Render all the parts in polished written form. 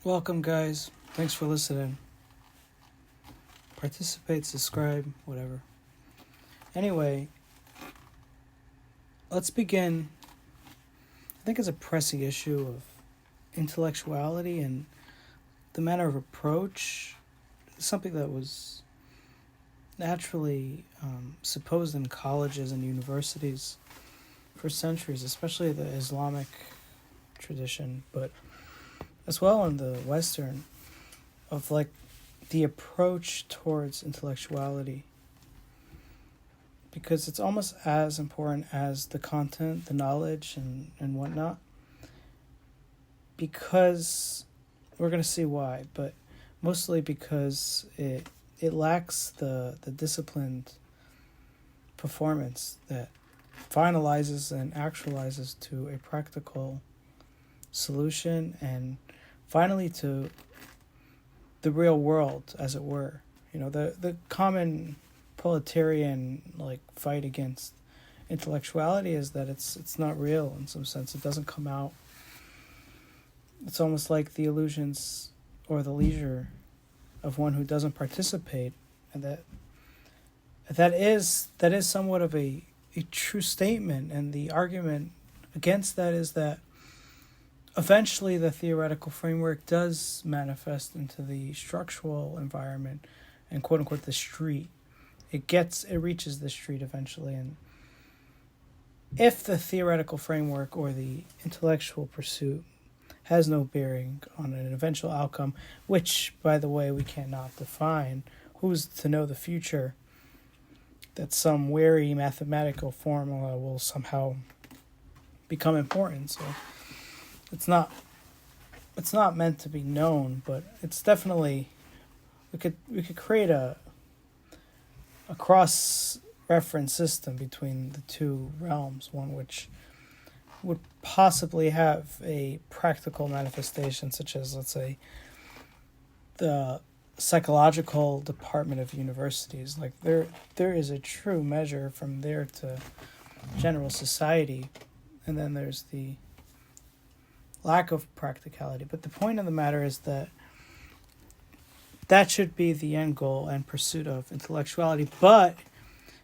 Welcome, guys. Thanks for listening. Participate, subscribe, whatever. Anyway, let's begin. I think it's a pressing issue of intellectuality and the manner of approach. Something that was naturally supposed in colleges and universities for centuries, especially the Islamic tradition, but as well in the Western, of like the approach towards intellectuality, because it's almost as important as the content, the knowledge, and whatnot, because we're going to see why, but mostly because it lacks the disciplined performance that finalizes and actualizes to a practical solution and finally to the real world, as it were. You know, the common proletarian fight against intellectuality is that it's not real in some sense. It doesn't come out. It's almost like the illusions or the leisure of one who doesn't participate, and that is somewhat of a true statement. And the argument against that is that eventually the theoretical framework does manifest into the structural environment and quote unquote the street. It reaches the street eventually, and if the theoretical framework or the intellectual pursuit has no bearing on an eventual outcome, which, by the way, we cannot define, who's to know the future, that some wary mathematical formula will somehow become important. So it's not meant to be known, but it's definitely, we could create a cross-reference system between the two realms, one which would possibly have a practical manifestation, such as, let's say, the psychological department of universities. Like there is a true measure from there to general society, and then there's the lack of practicality. But the point of the matter is that should be the end goal and pursuit of intellectuality. But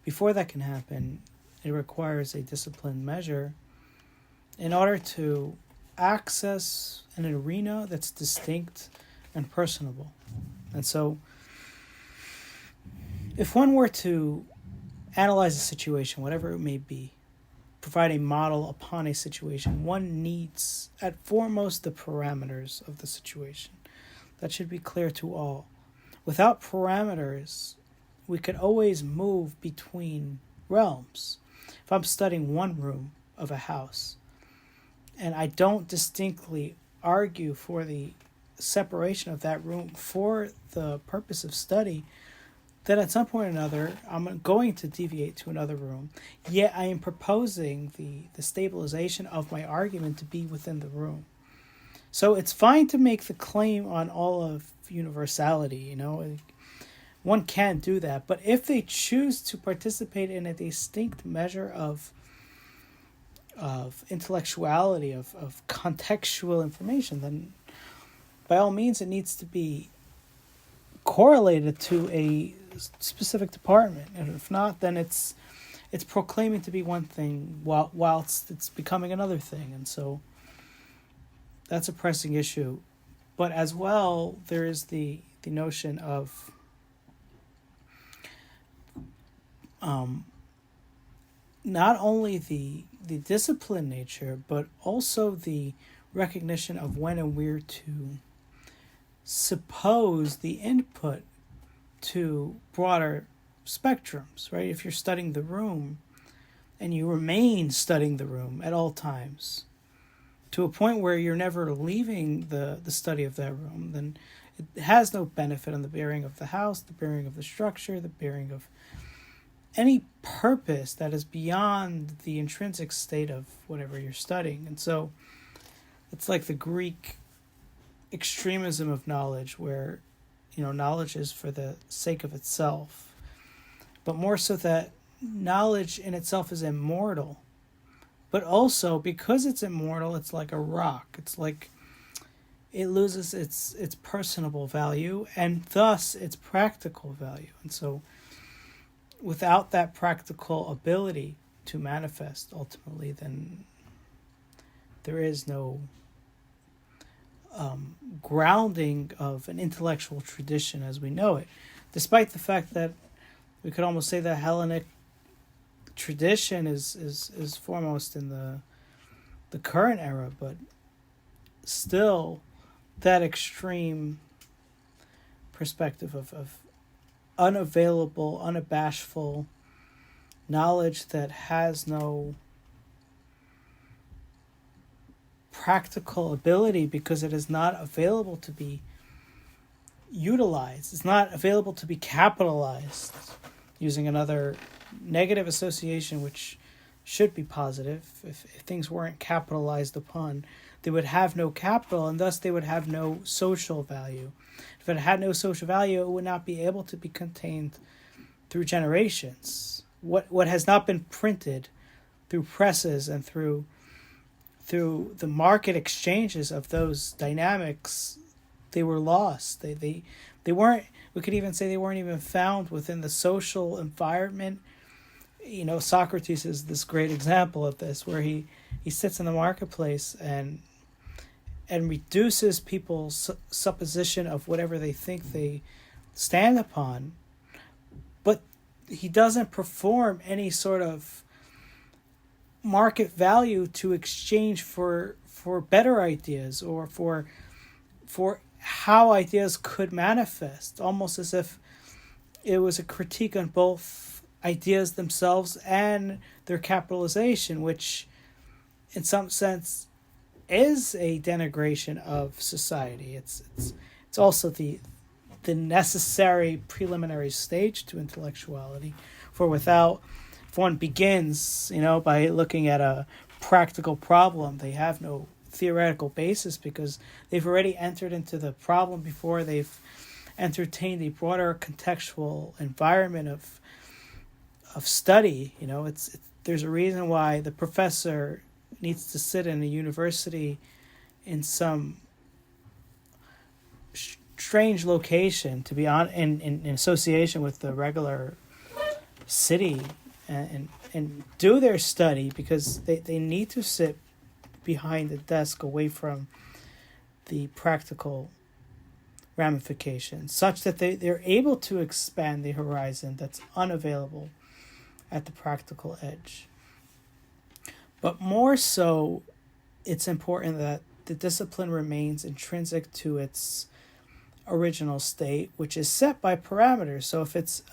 before that can happen, it requires a disciplined measure in order to access an arena that's distinct and personable. And so if one were to analyze a situation, whatever it may be, provide a model upon a situation, one needs at foremost the parameters of the situation. That should be clear to all. Without parameters, we could always move between realms. If I'm studying one room of a house and I don't distinctly argue for the separation of that room for the purpose of study, then at some point or another, I'm going to deviate to another room. Yet I am proposing the stabilization of my argument to be within the room. So it's fine to make the claim on all of universality, you know. One can't do that. But if they choose to participate in a distinct measure of intellectuality, of contextual information, then by all means it needs to be correlated to a specific department. And if not, then it's proclaiming to be one thing whilst it's becoming another thing. And so that's a pressing issue. But as well, there is the notion of not only the discipline nature, but also the recognition of when and where to suppose the input to broader spectrums, right? If you're studying the room and you remain studying the room at all times to a point where you're never leaving the study of that room, then it has no benefit on the bearing of the house, the bearing of the structure, the bearing of any purpose that is beyond the intrinsic state of whatever you're studying. And so it's like the Greek extremism of knowledge, where, you know, knowledge is for the sake of itself, but more so that knowledge in itself is immortal, but also because it's immortal, it's like a rock. It's like it loses its personable value and thus its practical value. And so without that practical ability to manifest ultimately, then there is no grounding of an intellectual tradition as we know it, despite the fact that we could almost say that Hellenic tradition is foremost in the current era, but still that extreme perspective of unavailable, unabashful knowledge that has no practical ability because it is not available to be utilized. It's not available to be capitalized, using another negative association which should be positive. If things weren't capitalized upon, they would have no capital, and thus they would have no social value. If it had no social value, it would not be able to be contained through generations. What has not been printed through presses and through the market exchanges of those dynamics, they were lost. They weren't, we could even say they weren't even found within the social environment. You know, Socrates is this great example of this, where he sits in the marketplace and reduces people's supposition of whatever they think they stand upon, but he doesn't perform any sort of market value to exchange for better ideas or for how ideas could manifest, almost as if it was a critique on both ideas themselves and their capitalization, which in some sense is a denigration of society. It's also the necessary preliminary stage to intellectuality, for if one begins, by looking at a practical problem, they have no theoretical basis because they've already entered into the problem before they've entertained a broader contextual environment of study. There's a reason why the professor needs to sit in a university in some strange location to be in association with the regular city and do their study, because they need to sit behind the desk away from the practical ramifications, such that they're able to expand the horizon that's unavailable at the practical edge. But more so, it's important that the discipline remains intrinsic to its original state, which is set by parameters. So if it's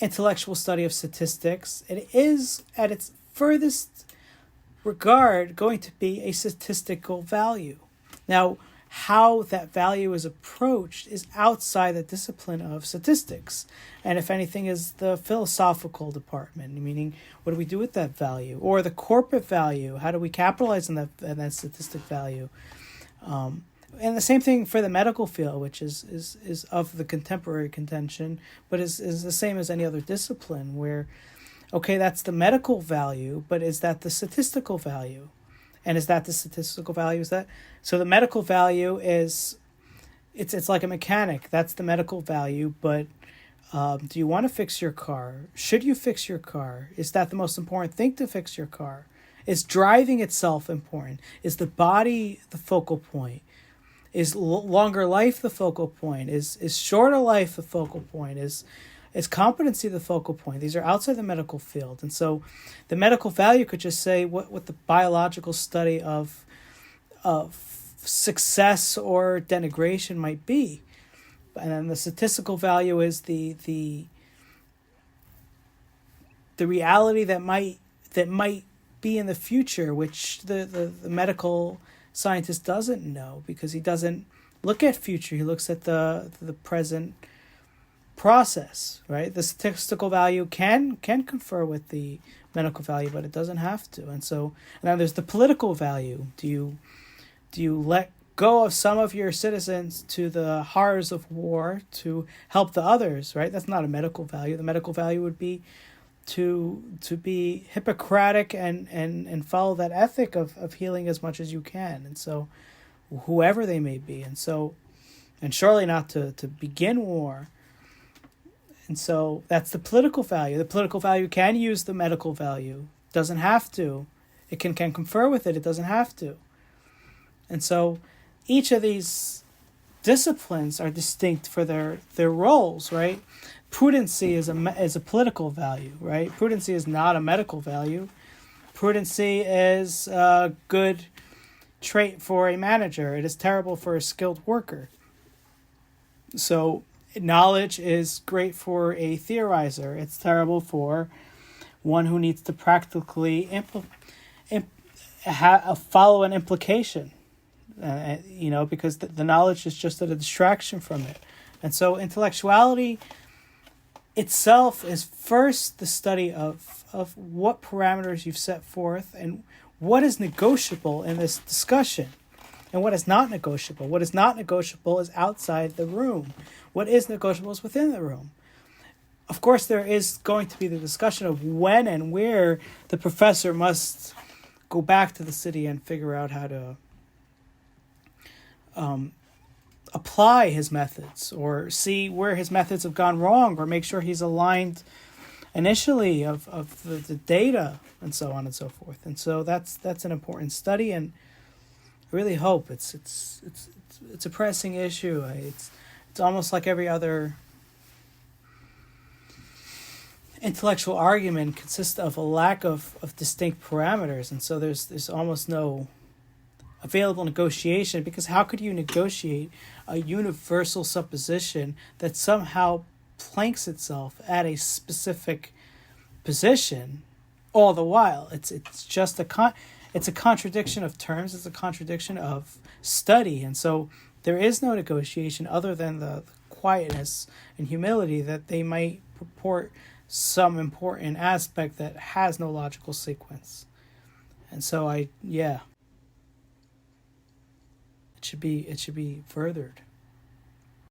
intellectual study of statistics, it is at its furthest regard going to be a statistical value. Now, how that value is approached is outside the discipline of statistics, and if anything is the philosophical department, meaning what do we do with that value, or the corporate value, how do we capitalize on that statistic value. And the same thing for the medical field, which is of the contemporary contention, but is the same as any other discipline, where, okay, that's the medical value, but is that the statistical value? And is that the statistical value? So the medical value is, it's like a mechanic. That's the medical value, but do you want to fix your car? Should you fix your car? Is that the most important thing to fix your car? Is driving itself important? Is the body the focal point? Is longer life the focal point? Is shorter life the focal point? Is competency the focal point? These are outside the medical field. And so the medical value could just say what the biological study of success or denigration might be. And then the statistical value is the reality that might be in the future, which the medical scientist doesn't know, because he doesn't look at future. He looks at the present process, right? The statistical value can confer with the medical value, but it doesn't have to. And then there's the political value. Do you let go of some of your citizens to the horrors of war to help the others, right? That's not a medical value. The medical value would be to be Hippocratic and follow that ethic of healing as much as you can. And so whoever they may be. And so, and surely not to begin war. And so that's the political value. The political value can use the medical value. Doesn't have to. It can confer with it. It doesn't have to. And so each of these disciplines are distinct for their roles, right? Prudency is a political value, right? Prudency is not a medical value. Prudency is a good trait for a manager. It is terrible for a skilled worker. So knowledge is great for a theorizer. It's terrible for one who needs to practically follow an implication, because the knowledge is just a distraction from it. And so intellectuality itself is first the study of what parameters you've set forth and what is negotiable in this discussion and what is not negotiable. What is not negotiable is outside the room. What is negotiable is within the room. Of course, there is going to be the discussion of when and where the professor must go back to the city and figure out how to apply his methods, or see where his methods have gone wrong, or make sure he's aligned initially of the data, and so on and so forth. And so that's an important study, and I really hope it's a pressing issue. It's almost like every other intellectual argument consists of a lack of distinct parameters, and so there's almost no available negotiation, because how could you negotiate a universal supposition that somehow planks itself at a specific position all the while? It's just it's a contradiction of terms. It's a contradiction of study, and so there is no negotiation other than the quietness and humility that they might purport some important aspect that has no logical sequence. And so it should be furthered.